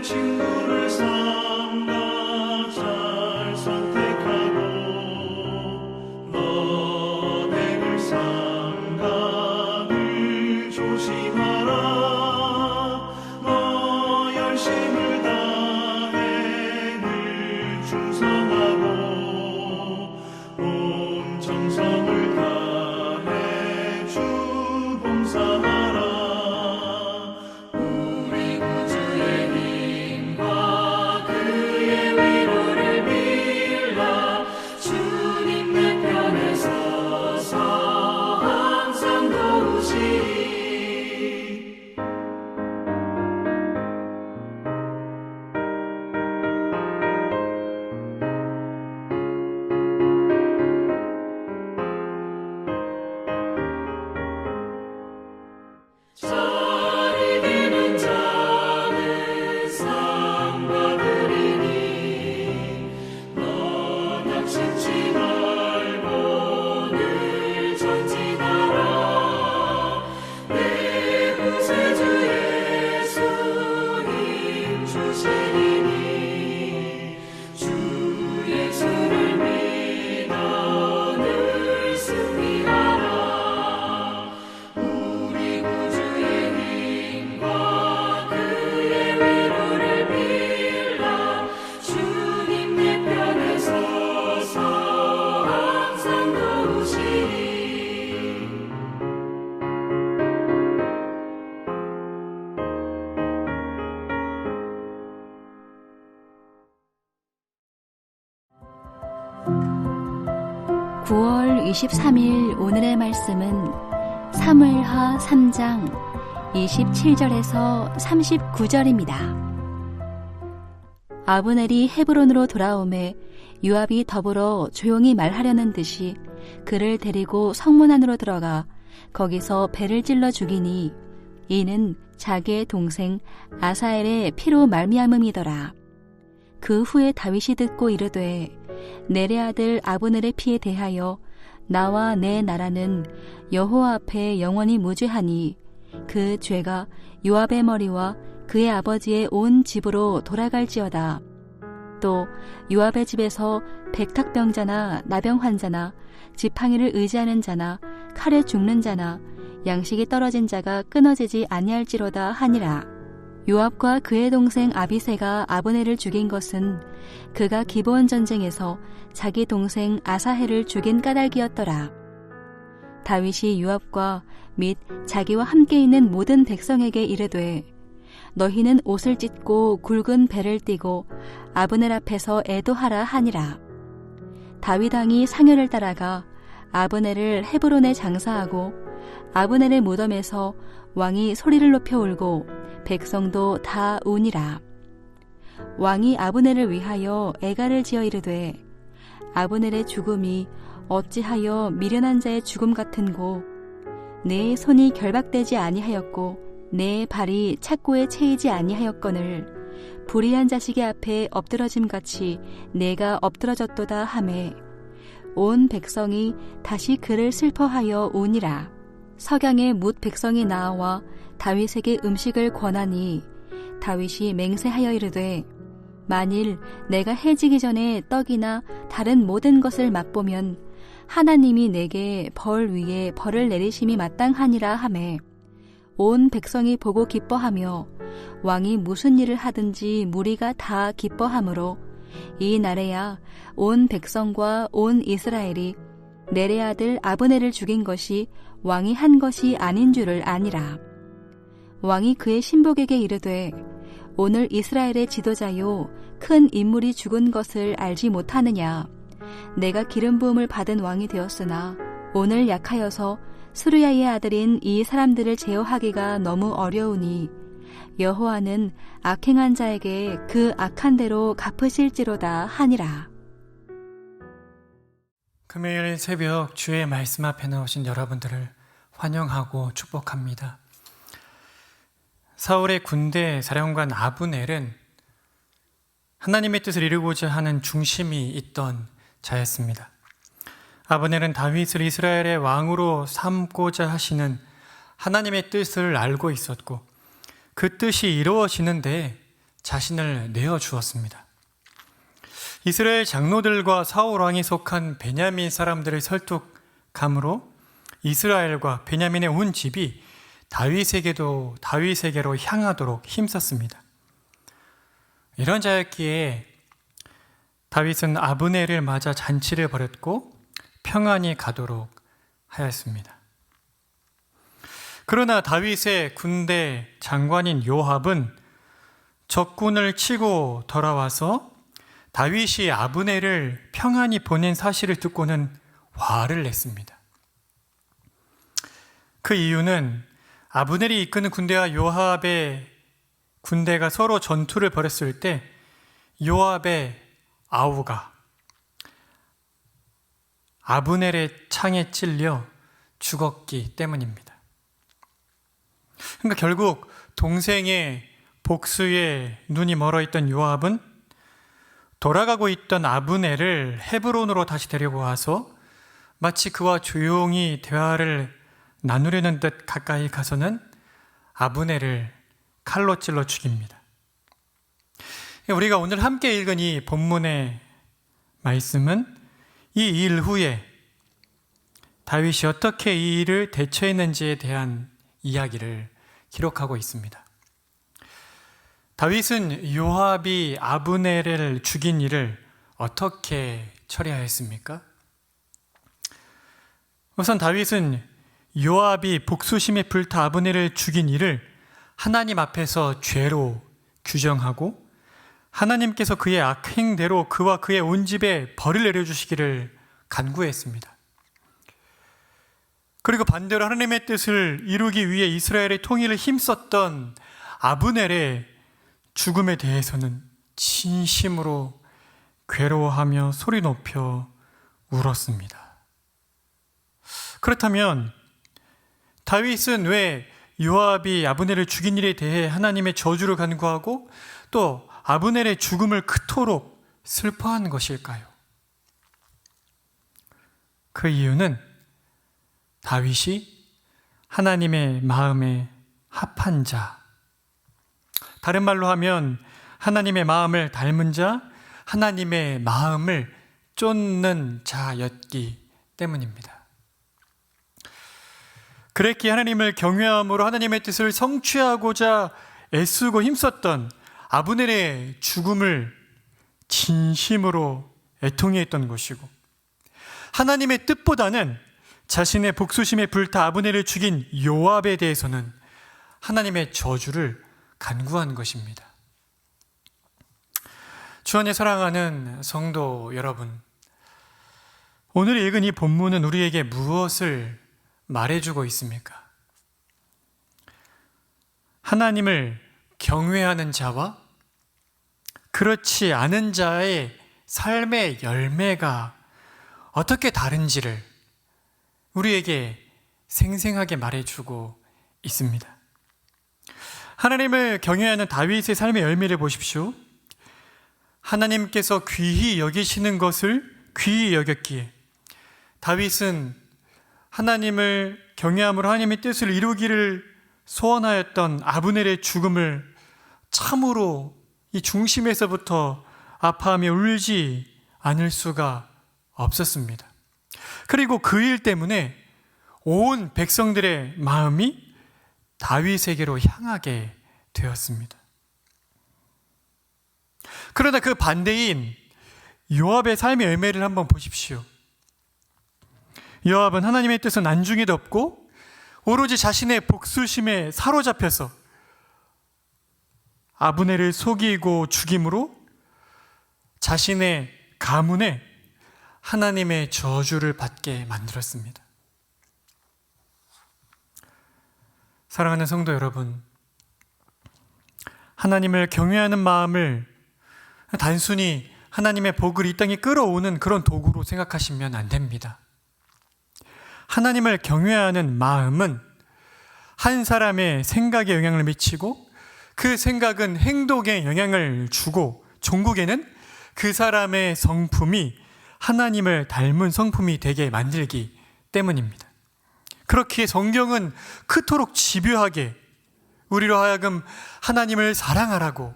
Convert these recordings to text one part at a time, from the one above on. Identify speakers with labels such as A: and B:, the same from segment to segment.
A: 친구를 삼가 잘 선택하고 너백을 삼가 늘 조심하라. 너 열심을 다해 늘 충성하고 온 정성을 다해 주 봉사하라. 우리 구주의 힘과 그의 위로를 빌라. 주님 내 편에 서서 항상 도우시리. 잘 이기는 자는 상 받으리니 너 낙심치 말고 늘 전진하라. 내 구세주 예수 힘 주시리니 주 예수를 믿어 늘 승리하라. 우리 구주의 힘과 그의 위로를 빌라. 주님 내 편에 서서 항상 도우시리.
B: (9월 23일) 오늘의 말씀은 사무엘하 3장 27절에서 39절입니다. 아브넬이 헤브론으로 돌아오매 요압이 더불어 조용히 말하려는 듯이 그를 데리고 성문 안으로 들어가 거기서 배를 찔러 죽이니 이는 자기의 동생 아사엘의 피로 말미암음이더라. 그 후에 다윗이 듣고 이르되 넬의 아들 아브넬의 피에 대하여 나와 내 나라는 여호와 앞에 영원히 무죄하니 그 죄가 요압의 머리와 그의 아버지의 온 집으로 돌아갈지어다. 또 요압의 집에서 백탁병자나 나병 환자나 지팡이를 의지하는 자나 칼에 죽는 자나 양식이 떨어진 자가 끊어지지 아니할지로다 하니라. 요압과 그의 동생 아비새가 아브넬을 죽인 것은 그가 기브온 전쟁에서 자기 동생 아사헬을 죽인 까닭이었더라. 다윗이 요압과 및 자기와 함께 있는 모든 백성에게 이르되 너희는 옷을 찢고 굵은 배를 띠고 아브넬 앞에서 애도하라 하니라. 다윗 왕이 상여를 따라가 아브넬을 헤브론에 장사하고 아브넬의 무덤에서 왕이 소리를 높여 울고 백성도 다 우니라. 왕이 아브넬을 위하여 애가를 지어 이르되 아브넬의 죽음이 어찌하여 미련한 자의 죽음 같은고 내 손이 결박되지 아니하였고 내 발이 착고에 채이지 아니하였거늘 불의한 자식의 앞에 엎드러짐같이 내가 엎드러졌도다 하매 온 백성이 다시 그를 슬퍼하여 우니라. 석양에 뭇 백성이 나와 다윗에게 음식을 권하니 다윗이 맹세하여 이르되 만일 내가 해지기 전에 떡이나 다른 모든 것을 맛보면 하나님이 내게 벌 위에 벌을 내리심이 마땅하니라 하매 온 백성이 보고 기뻐하며 왕이 무슨 일을 하든지 무리가 다 기뻐하므로 이 날에야 온 백성과 온 이스라엘이 넬의 아들 아브넬을 죽인 것이 왕이 한 것이 아닌 줄을 아니라. 왕이 그의 신복에게 이르되 오늘 이스라엘의 지도자요 큰 인물이 죽은 것을 알지 못하느냐. 내가 기름 부음을 받은 왕이 되었으나 오늘 약하여서 스루야의 아들인 이 사람들을 제어하기가 너무 어려우니 여호와는 악행한 자에게 그 악한 대로 갚으실지로다 하니라.
C: 금요일 새벽 주의 말씀 앞에 나오신 여러분들을 환영하고 축복합니다. 사울의 군대 사령관 아브넬은 하나님의 뜻을 이루고자 하는 중심이 있던 자였습니다. 아브넬은 다윗을 이스라엘의 왕으로 삼고자 하시는 하나님의 뜻을 알고 있었고 그 뜻이 이루어지는데 자신을 내어주었습니다. 이스라엘 장로들과 사울 왕이 속한 베냐민 사람들의 설득감으로 이스라엘과 베냐민의 온 집이 다윗에게로 향하도록 힘썼습니다. 이런 자였기에 다윗은 아브넬을 맞아 잔치를 벌였고 평안히 가도록 하였습니다. 그러나 다윗의 군대 장관인 요압은 적군을 치고 돌아와서 다윗이 아브넬을 평안히 보낸 사실을 듣고는 화를 냈습니다. 그 이유는 아브넬이 이끄는 군대와 요압의 군대가 서로 전투를 벌였을 때 요압의 아우가 아브넬의 창에 찔려 죽었기 때문입니다. 그러니까 결국 동생의 복수에 눈이 멀어 있던 요압은 돌아가고 있던 아브넬을 헤브론으로 다시 데리고 와서 마치 그와 조용히 대화를 나누려는 듯 가까이 가서는 아브넬을 칼로 찔러 죽입니다. 우리가 오늘 함께 읽은 이 본문의 말씀은 이 일 후에 다윗이 어떻게 이 일을 대처했는지에 대한 이야기를 기록하고 있습니다. 다윗은 요압이 아브넬을 죽인 일을 어떻게 처리하였습니까? 우선 다윗은 요압이 복수심에 불타 아브넬을 죽인 일을 하나님 앞에서 죄로 규정하고 하나님께서 그의 악행대로 그와 그의 온 집에 벌을 내려주시기를 간구했습니다. 그리고 반대로 하나님의 뜻을 이루기 위해 이스라엘의 통일을 힘썼던 아브넬의 죽음에 대해서는 진심으로 괴로워하며 소리 높여 울었습니다. 그렇다면 다윗은 왜 요압이 아브넬을 죽인 일에 대해 하나님의 저주를 간구하고 또 아브넬의 죽음을 그토록 슬퍼하는 것일까요? 그 이유는 다윗이 하나님의 마음에 합한 자, 다른 말로 하면 하나님의 마음을 닮은 자, 하나님의 마음을 쫓는 자였기 때문입니다. 그랬기에 하나님을 경외함으로 하나님의 뜻을 성취하고자 애쓰고 힘썼던 아브넬의 죽음을 진심으로 애통해했던 것이고, 하나님의 뜻보다는 자신의 복수심에 불타 아브넬을 죽인 요압에 대해서는 하나님의 저주를 간구한 것입니다. 주 안에 사랑하는 성도 여러분, 오늘 읽은 이 본문은 우리에게 무엇을 말해주고 있습니까? 하나님을 경외하는 자와 그렇지 않은 자의 삶의 열매가 어떻게 다른지를 우리에게 생생하게 말해주고 있습니다. 하나님을 경외하는 다윗의 삶의 열매를 보십시오. 하나님께서 귀히 여기시는 것을 귀히 여겼기에 다윗은 하나님을 경외함으로 하나님의 뜻을 이루기를 소원하였던 아브넬의 죽음을 참으로 이 중심에서부터 아파하며 울지 않을 수가 없었습니다. 그리고 그 일 때문에 온 백성들의 마음이 다윗에게로 향하게 되었습니다. 그러나 그 반대인 요압의 삶의 열매를 한번 보십시오. 요압은 하나님의 뜻은 안중에도 없고 오로지 자신의 복수심에 사로잡혀서 아브넬을 속이고 죽임으로 자신의 가문에 하나님의 저주를 받게 만들었습니다. 사랑하는 성도 여러분, 하나님을 경외하는 마음을 단순히 하나님의 복을 이 땅에 끌어오는 그런 도구로 생각하시면 안 됩니다. 하나님을 경외하는 마음은 한 사람의 생각에 영향을 미치고 그 생각은 행동에 영향을 주고 종국에는 그 사람의 성품이 하나님을 닮은 성품이 되게 만들기 때문입니다. 그렇기에 성경은 그토록 집요하게 우리로 하여금 하나님을 사랑하라고,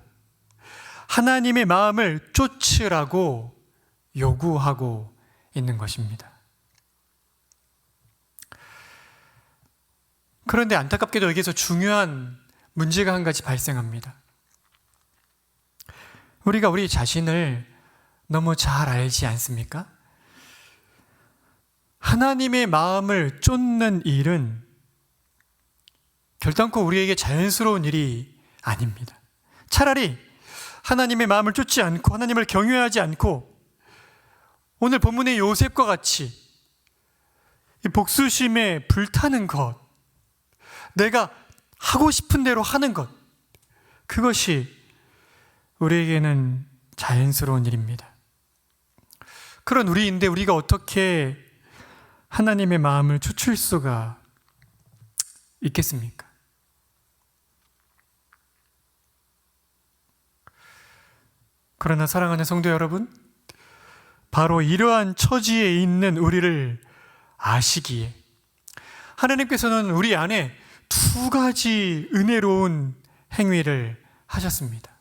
C: 하나님의 마음을 쫓으라고 요구하고 있는 것입니다. 그런데 안타깝게도 여기서 중요한 문제가 한 가지 발생합니다. 우리가 우리 자신을 너무 잘 알지 않습니까? 하나님의 마음을 쫓는 일은 결단코 우리에게 자연스러운 일이 아닙니다. 차라리 하나님의 마음을 쫓지 않고 하나님을 경외하지 않고 오늘 본문의 요셉과 같이 이 복수심에 불타는 것, 내가 하고 싶은 대로 하는 것, 그것이 우리에게는 자연스러운 일입니다. 그런 우리인데 우리가 어떻게 하나님의 마음을 쫓을 수가 있겠습니까? 그러나 사랑하는 성도 여러분, 바로 이러한 처지에 있는 우리를 아시기에 하나님께서는 우리 안에 두 가지 은혜로운 행위를 하셨습니다.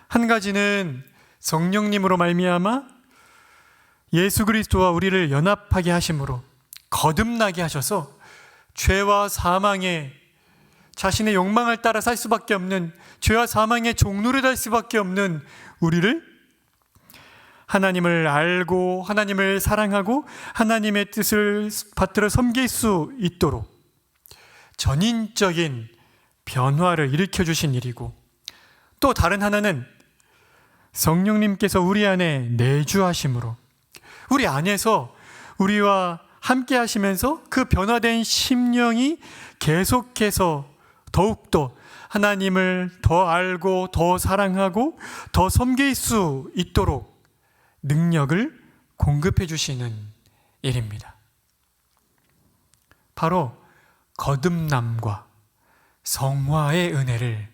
C: 한 가지는 성령님으로 말미암아 예수 그리스도와 우리를 연합하게 하심으로 거듭나게 하셔서 죄와 사망에 자신의 욕망을 따라 살 수밖에 없는, 죄와 사망의 종노릇 할 수밖에 없는 우리를 하나님을 알고 하나님을 사랑하고 하나님의 뜻을 받들어 섬길 수 있도록 전인적인 변화를 일으켜 주신 일이고, 또 다른 하나는 성령님께서 우리 안에 내주하심으로 우리 안에서 우리와 함께 하시면서 그 변화된 심령이 계속해서 더욱더 하나님을 더 알고 더 사랑하고 더 섬길 수 있도록 능력을 공급해 주시는 일입니다. 바로 거듭남과 성화의 은혜를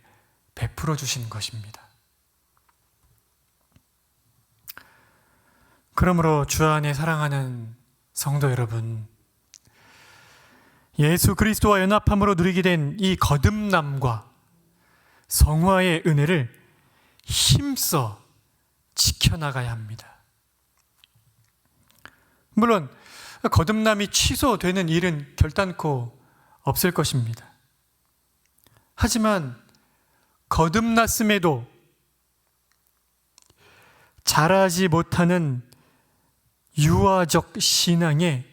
C: 베풀어 주신 것입니다. 그러므로 주 안에 사랑하는 성도 여러분, 예수 그리스도와 연합함으로 누리게 된 이 거듭남과 성화의 은혜를 힘써 지켜나가야 합니다. 물론 거듭남이 취소되는 일은 결단코 없을 것입니다. 하지만 거듭났음에도 자라지 못하는 유아적 신앙에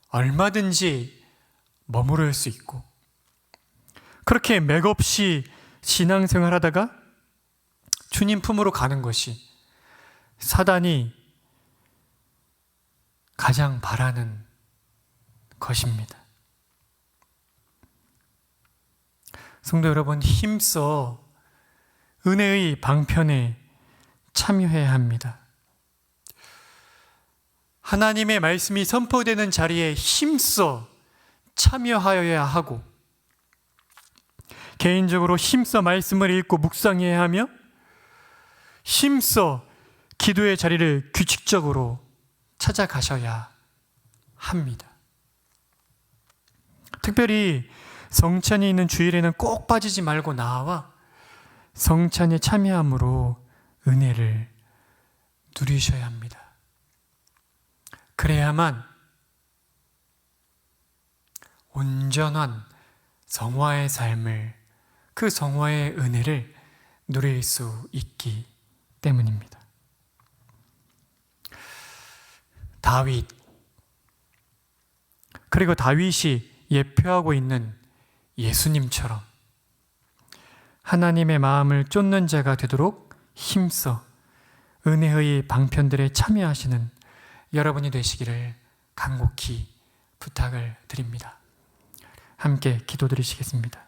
C: 얼마든지 머무를 수 있고, 그렇게 맥없이 신앙생활 하다가 주님 품으로 가는 것이 사단이 가장 바라는 것입니다. 성도 여러분, 힘써 은혜의 방편에 참여해야 합니다. 하나님의 말씀이 선포되는 자리에 힘써 참여하여야 하고, 개인적으로 힘써 말씀을 읽고 묵상해야 하며 힘써 기도의 자리를 규칙적으로 찾아가셔야 합니다. 특별히 성찬이 있는 주일에는 꼭 빠지지 말고 나와 성찬에 참여함으로 은혜를 누리셔야 합니다. 그래야만 온전한 성화의 삶을, 그 성화의 은혜를 누릴 수 있기 때문입니다. 다윗, 그리고 다윗이 예표하고 있는 예수님처럼 하나님의 마음을 쫓는 자가 되도록 힘써 은혜의 방편들에 참여하시는 여러분이 되시기를 간곡히 부탁을 드립니다. 함께 기도드리시겠습니다.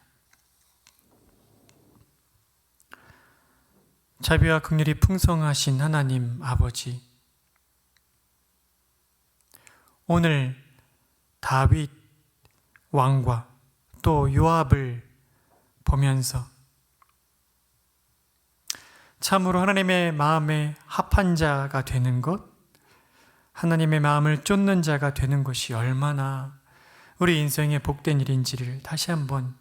C: 자비와 긍휼이 풍성하신 하나님 아버지, 오늘 다윗 왕과 또 요압을 보면서 참으로 하나님의 마음에 합한 자가 되는 것, 하나님의 마음을 쫓는 자가 되는 것이 얼마나 우리 인생의 복된 일인지를 다시 한번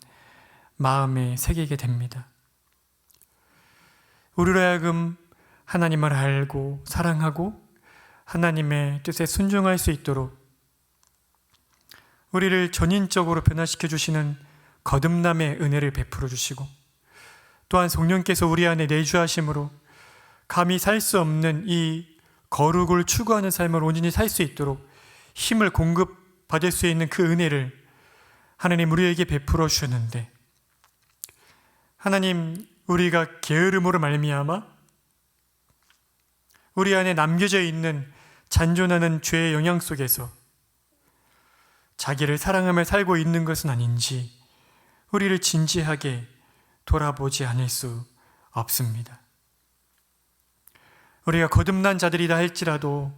C: 마음에 새기게 됩니다. 우리로 하여금 하나님을 알고 사랑하고 하나님의 뜻에 순종할 수 있도록 우리를 전인적으로 변화시켜 주시는 거듭남의 은혜를 베풀어 주시고, 또한 성령께서 우리 안에 내주하심으로 감히 살 수 없는 이 거룩을 추구하는 삶을 온전히 살 수 있도록 힘을 공급받을 수 있는 그 은혜를 하나님 우리에게 베풀어 주셨는데, 하나님 우리가 게으름으로 말미암아 우리 안에 남겨져 있는 잔존하는 죄의 영향 속에서 자기를 사랑하며 살고 있는 것은 아닌지 우리를 진지하게 돌아보지 않을 수 없습니다. 우리가 거듭난 자들이다 할지라도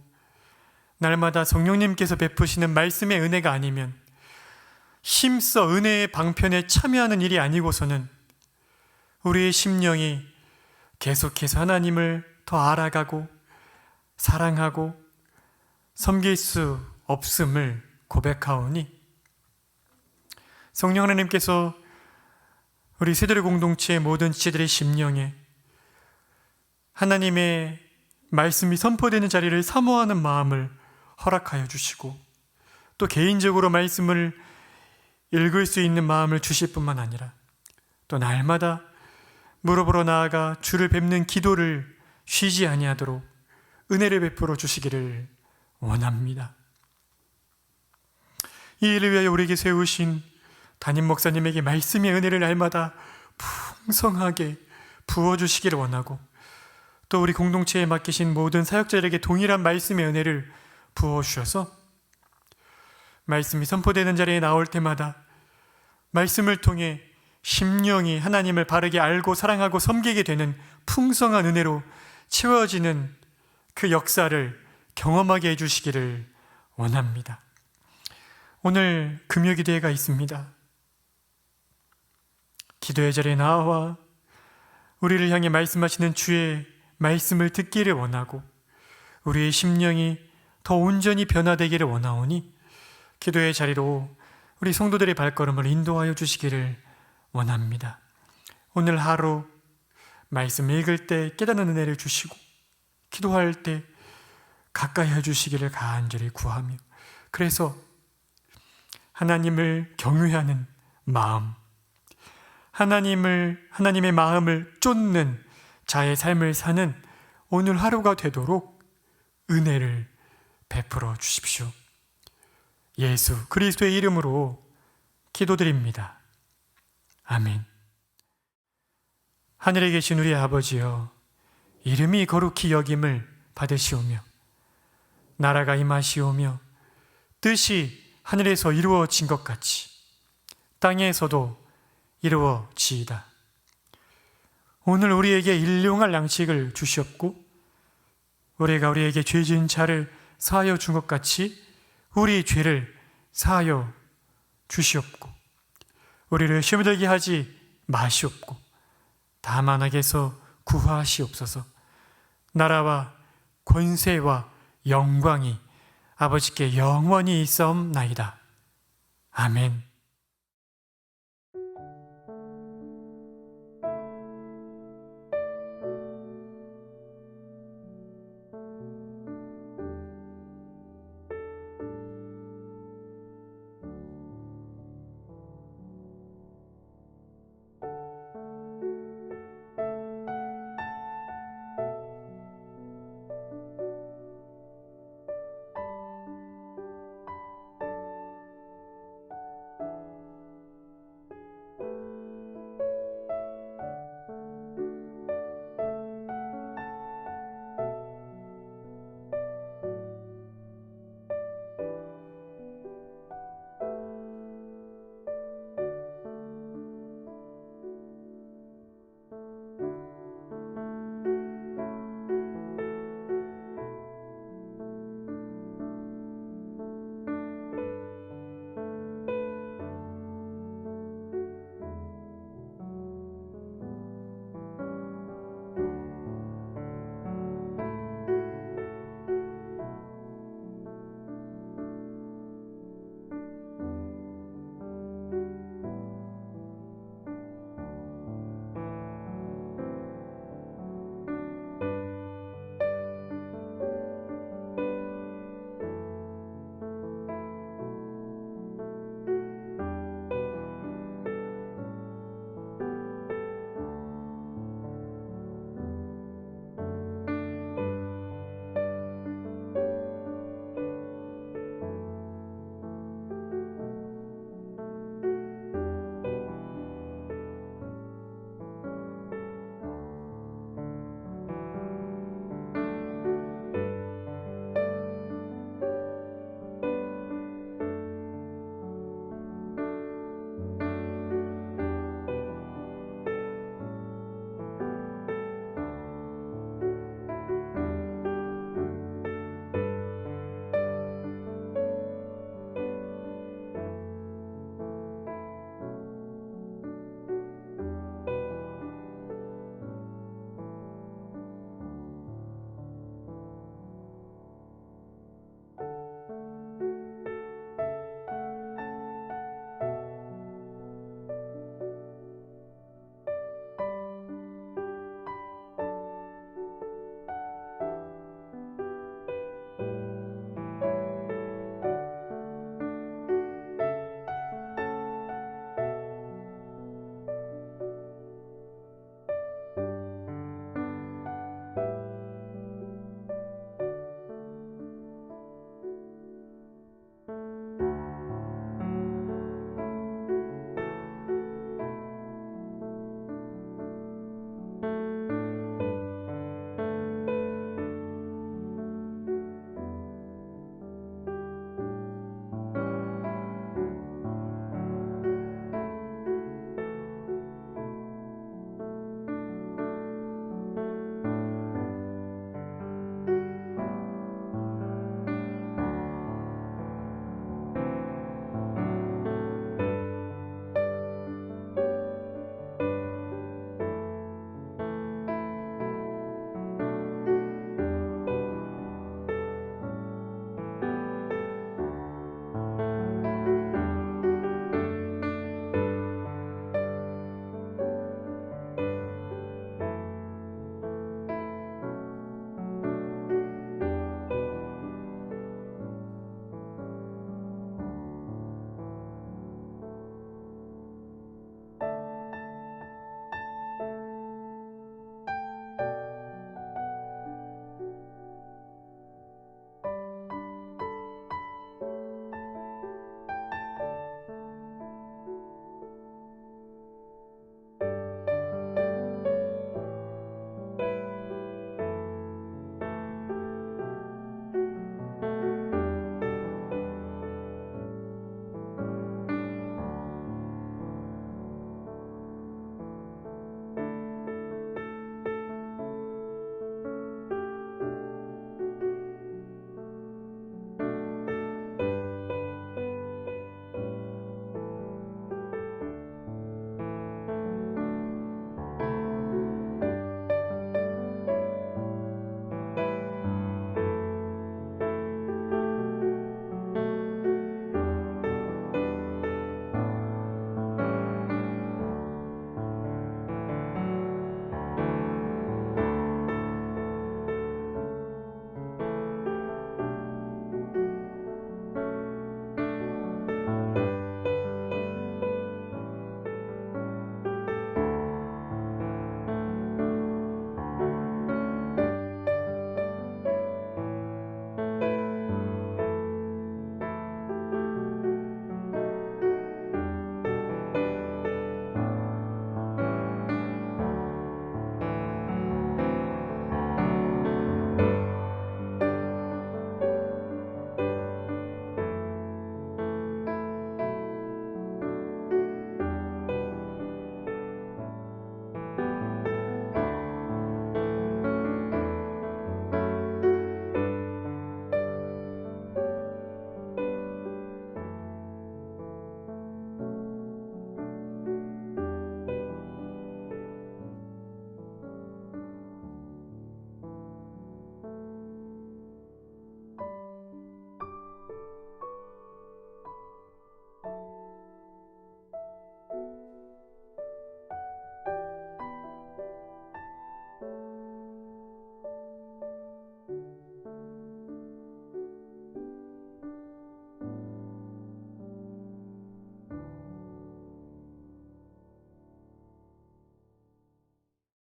C: 날마다 성령님께서 베푸시는 말씀의 은혜가 아니면, 힘써 은혜의 방편에 참여하는 일이 아니고서는 우리의 심령이 계속해서 하나님을 더 알아가고 사랑하고 섬길 수 없음을 고백하오니, 성령 하나님께서 우리 세대의 공동체의 모든 지체들의 심령에 하나님의 말씀이 선포되는 자리를 사모하는 마음을 허락하여 주시고, 또 개인적으로 말씀을 읽을 수 있는 마음을 주실 뿐만 아니라 또 날마다 무릎으로 나아가 주를 뵙는 기도를 쉬지 아니하도록 은혜를 베풀어 주시기를 원합니다. 이 일을 위하여 우리에게 세우신 담임 목사님에게 말씀의 은혜를 날마다 풍성하게 부어주시기를 원하고, 또 우리 공동체에 맡기신 모든 사역자들에게 동일한 말씀의 은혜를 부어주셔서 말씀이 선포되는 자리에 나올 때마다 말씀을 통해 심령이 하나님을 바르게 알고 사랑하고 섬기게 되는 풍성한 은혜로 채워지는 그 역사를 경험하게 해주시기를 원합니다. 오늘 금요기도회가 있습니다. 기도의 자리에 나와 우리를 향해 말씀하시는 주의 말씀을 듣기를 원하고 우리의 심령이 더 온전히 변화되기를 원하오니, 기도의 자리로 우리 성도들의 발걸음을 인도하여 주시기를 원합니다. 오늘 하루 말씀 읽을 때 깨닫는 은혜를 주시고, 기도할 때 가까이 해주시기를 간절히 구하며, 그래서 하나님을 경외하는 마음, 하나님의 마음을 쫓는 자의 삶을 사는 오늘 하루가 되도록 은혜를 베풀어 주십시오. 예수 그리스도의 이름으로 기도드립니다. 아멘. 하늘에 계신 우리 아버지여, 이름이 거룩히 여김을 받으시오며 나라가 임하시오며 뜻이 하늘에서 이루어진 것 같이 땅에서도 이루어지이다. 오늘 우리에게 일용할 양식을 주시옵고, 우리가 우리에게 죄 지은 자를 사하여 준 것 같이 우리 죄를 사하여 주시옵고, 우리를 시험에 들게 하지 마시옵고 다만 악에서 구하시옵소서. 나라와 권세와 영광이 아버지께 영원히 있사옵나이다. 아멘.